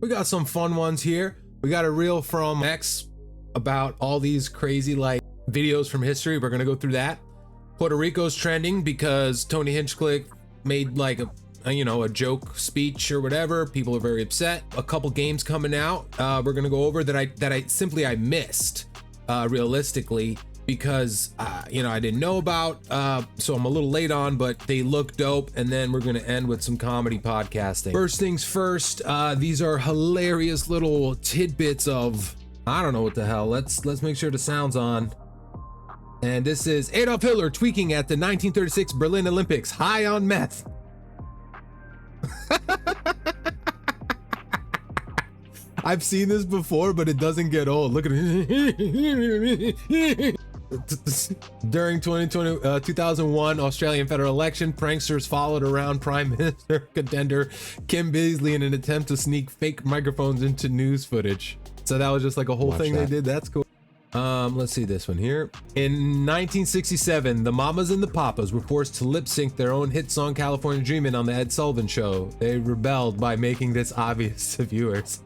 We got some fun ones here. We got a reel from X about all these crazy like videos from history. We're gonna go through that. Puerto Rico's trending because Tony Hinchcliffe made like a joke speech or whatever. People are very upset. A couple games coming out. We're gonna go over that I missed realistically because I didn't know about. So I'm a little late on, but they look dope. And then we're gonna end with some comedy podcasting. First things first. These are hilarious little tidbits of I don't know what the hell. Let's make sure the sound's on. And this is Adolf Hitler tweaking at the 1936 Berlin Olympics, high on meth. I've seen this before, but it doesn't get old. Look at it. During 2001 Australian federal election, pranksters followed around Prime Minister contender Kim Beazley in an attempt to sneak fake microphones into news footage. So that was just like a whole thing they did. That's cool. Let's see this one here. In 1967, the Mamas and the Papas were forced to lip sync their own hit song California Dreamin' on the Ed Sullivan Show. They rebelled by making this obvious to viewers.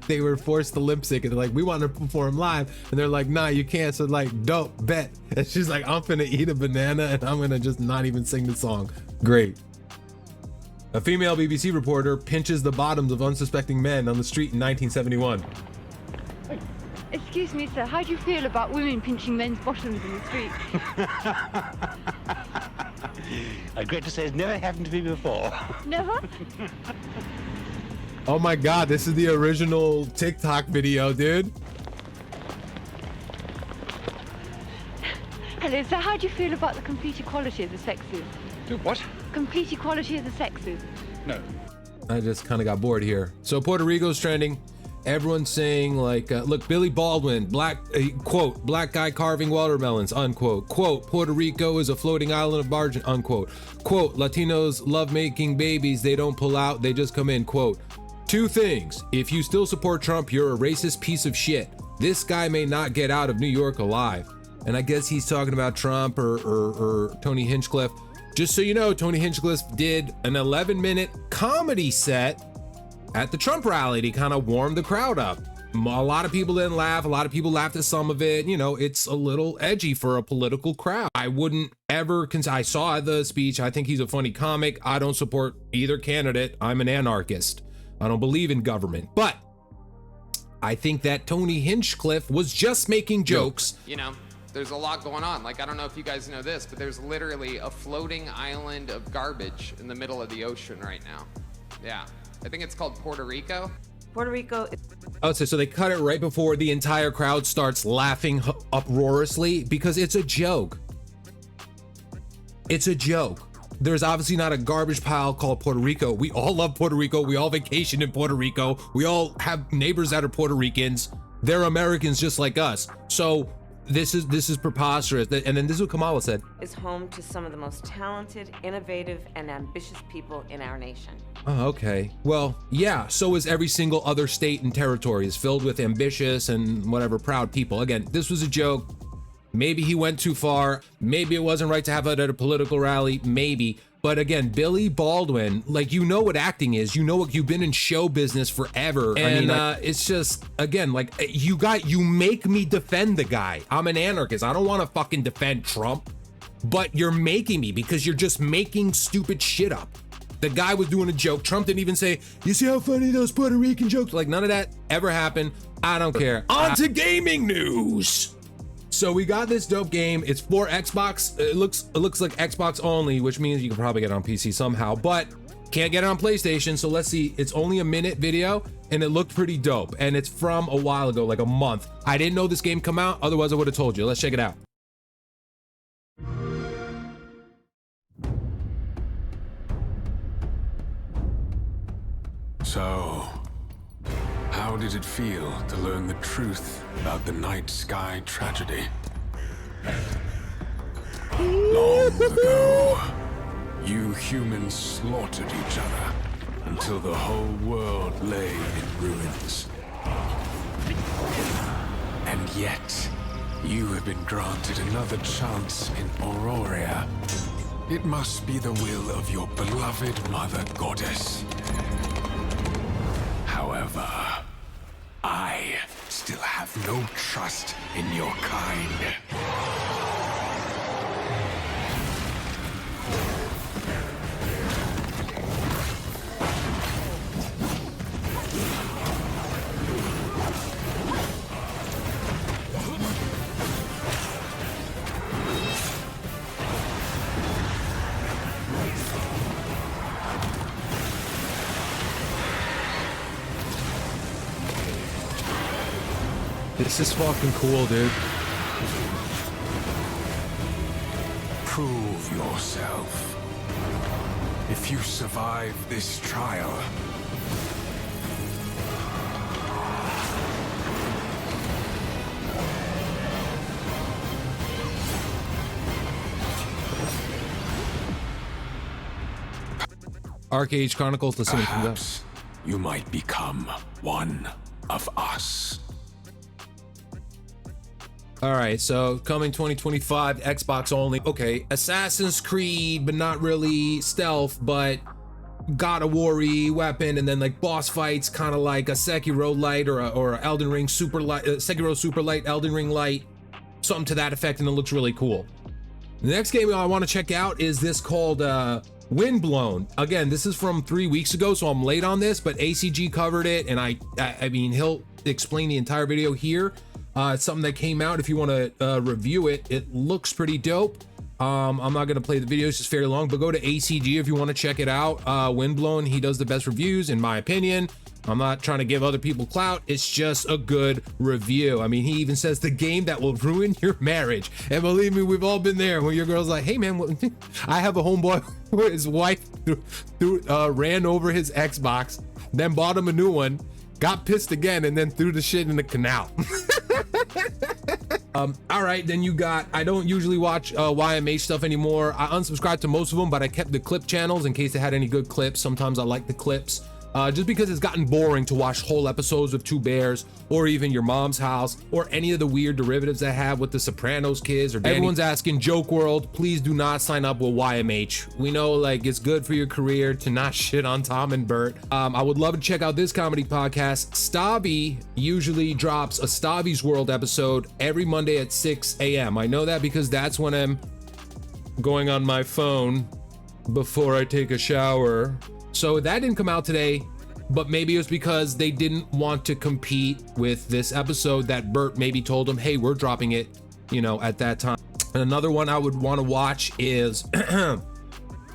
They were forced to lip sync and they're like, we want to perform live. And they're like, nah, you can't. So like, dope, bet. And she's like, I'm finna eat a banana and I'm gonna just not even sing the song. Great. A female BBC reporter pinches the bottoms of unsuspecting men on the street in 1971. Excuse me, sir, how do you feel about women pinching men's bottoms in the street? I regret to say it's never happened to me before. Never? Oh my God, this is the original TikTok video, dude. Hello, sir, how do you feel about the complete equality of the sexes? Do what? Complete equality of the sexes. No. I just kind of got bored here. So Puerto Rico's trending. Everyone's saying like, look, Billy Baldwin, quote, black guy carving watermelons, unquote. Quote, Puerto Rico is a floating island of margin, unquote. Quote, Latinos love making babies. They don't pull out, they just come in, quote. Two things. If you still support Trump, you're a racist piece of shit. This guy may not get out of New York alive. And I guess he's talking about Trump or Tony Hinchcliffe. Just so you know, Tony Hinchcliffe did an 11-minute comedy set at the Trump rally to kind of warm the crowd up. A lot of people didn't laugh. A lot of people laughed at some of it. You know, it's a little edgy for a political crowd. I wouldn't ever I saw the speech. I think he's a funny comic. I don't support either candidate. I'm an anarchist. I don't believe in government. But I think that Tony Hinchcliffe was just making jokes. You know, there's a lot going on. Like, I don't know if you guys know this, but there's literally a floating island of garbage in the middle of the ocean right now. Yeah. I think it's called Puerto Rico. Puerto Rico. Oh, so they cut it right before the entire crowd starts laughing uproariously because it's a joke. It's a joke. There's obviously not a garbage pile called Puerto Rico. We all love Puerto Rico. We all vacation in Puerto Rico. We all have neighbors that are Puerto Ricans. They're Americans just like us. So this is preposterous. And then this is what Kamala said. Is home to some of the most talented, innovative, and ambitious people in our nation. Oh, okay. Well, yeah, so is every single other state and territory is filled with ambitious and whatever proud people. Again, this was a joke. Maybe he went too far. Maybe it wasn't right to have it at a political rally. Maybe. But again, Billy Baldwin, like, you know what acting is. You know what, you've been in show business forever. And it's just, again, like, you make me defend the guy. I'm an anarchist. I don't want to fucking defend Trump. But you're making me because you're just making stupid shit up. The guy was doing a joke. Trump didn't even say, you see how funny those Puerto Rican jokes? Like, none of that ever happened. I don't care. On to gaming news. So we got this dope game. It's for Xbox. It looks like Xbox only, which means you can probably get it on PC somehow, but can't get it on PlayStation. So let's see. It's only a minute video and it looked pretty dope. And it's from a while ago, like a month. I didn't know this game come out. Otherwise I would have told you. Let's check it out. So, how did it feel to learn the truth about the night sky tragedy? Long ago, you humans slaughtered each other until the whole world lay in ruins. And yet, you have been granted another chance in Auroria. It must be the will of your beloved mother goddess. no trust in your kind. This is fucking cool, dude. Prove yourself. If you survive this trial, Arcade Chronicles, listen to that. perhaps you might become one of us. All right, so coming 2025, Xbox only. Okay, Assassin's Creed, but not really stealth, but God of War weapon, and then like boss fights, kind of like a Sekiro light or a Elden Ring super light, Sekiro super light, Elden Ring light, something to that effect, and it looks really cool. The next game I want to check out is this called Windblown. Again, this is from 3 weeks ago, so I'm late on this, but ACG covered it, and I mean, he'll explain the entire video here. It's something that came out. If you want to review it, it looks pretty dope. I'm not going to play the video, it's just fairly long, but go to ACG if you want to check it out. Windblown, he does the best reviews, in my opinion. I'm not trying to give other people clout. It's just a good review. I mean, he even says the game that will ruin your marriage. And believe me, we've all been there when your girl's like, hey man, I have a homeboy where his wife ran over his Xbox, then bought him a new one, got pissed again, and then threw the shit in the canal. All right, then you got, I don't usually watch YMH stuff anymore. I unsubscribed to most of them, but I kept the clip channels in case they had any good clips. Sometimes I like the clips. Just because it's gotten boring to watch whole episodes of Two Bears or even Your Mom's House or any of the weird derivatives I have with the Sopranos kids or Danny. Everyone's asking, Joke World, please do not sign up with YMH. We know like it's good for your career to not shit on Tom and Bert. I would love to check out this comedy podcast. Stavvy usually drops a Stavvy's World episode every Monday at 6 a.m. I know that because that's when I'm going on my phone before I take a shower. So that didn't come out today, but maybe it was because they didn't want to compete with this episode that Bert maybe told them, hey, we're dropping it, you know, at that time. And another one I would want to watch is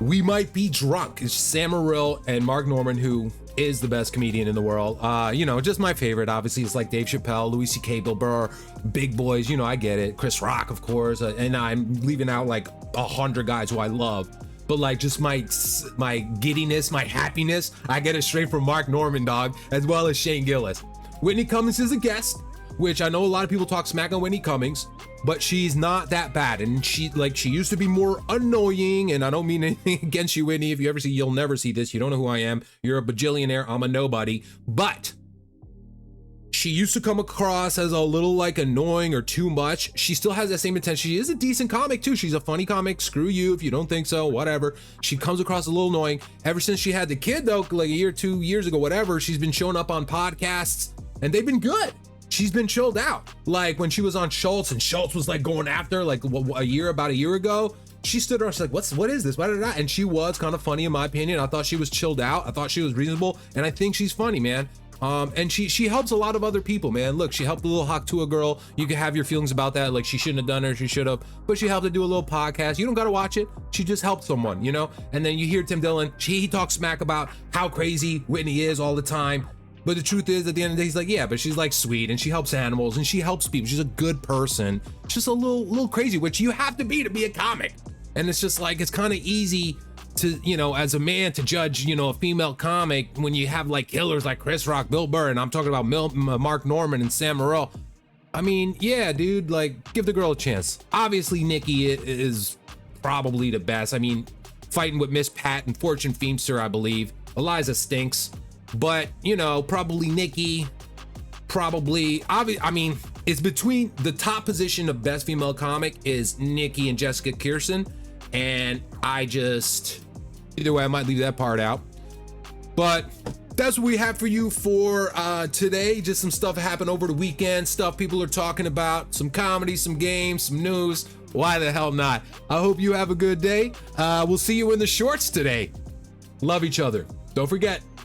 We Might Be Drunk. It's Sam Morril and Mark Norman, who is the best comedian in the world. You know, just my favorite. Obviously, it's like Dave Chappelle, Louis C.K., Bill Burr, big boys. You know, I get it. Chris Rock, of course. And I'm leaving out like 100 guys who I love. But like just my giddiness, my happiness, I get it straight from Mark Norman, dog, as well as Shane Gillis. Whitney Cummings is a guest, which I know a lot of people talk smack on Whitney Cummings, but she's not that bad. And she used to be more annoying, and I don't mean anything against you, Whitney. If you ever see, you'll never see this. You don't know who I am. You're a bajillionaire. I'm a nobody. But she used to come across as a little like annoying or too much. She still has that same intention. She is a decent comic too. She's a funny comic. Screw you if you don't think so, whatever. She comes across a little annoying. Ever since she had the kid though, like a year, 2 years ago, whatever, she's been showing up on podcasts and they've been good. She's been chilled out. Like when she was on Schultz and Schultz was like going after her, like about a year ago, she stood around, she's like, what is this? Why did I? And she was kind of funny in my opinion. I thought she was chilled out. I thought she was reasonable. And I think she's funny, man. And she helps a lot of other people, man. Look, she helped the little Haktua girl. You can have your feelings about that. Like she shouldn't have done it, she should have, but she helped her do a little podcast. You don't got to watch it. She just helped someone, you know? And then you hear Tim Dillon, he talks smack about how crazy Whitney is all the time. But the truth is at the end of the day, he's like, yeah, but she's like sweet and she helps animals and she helps people. She's a good person. Just a little crazy, which you have to be a comic. And it's just like, it's kind of easy to, you know, as a man to judge, you know, a female comic when you have like killers like Chris Rock, Bill Burr, and I'm talking about Mark Norman and Sam Morril. I mean, yeah, dude, like give the girl a chance. Obviously, Nikki is probably the best. I mean, fighting with Miss Pat and Fortune Feimster, I believe. Eliza stinks, but you know, probably Nikki. I mean, it's between the top position of best female comic is Nikki and Jessica Kirsten. And I just, either way, I might leave that part out. But that's what we have for you for today. Just some stuff that happened over the weekend, stuff people are talking about, some comedy, some games, some news. Why the hell not? I hope you have a good day. We'll see you in the shorts today. Love each other. Don't forget,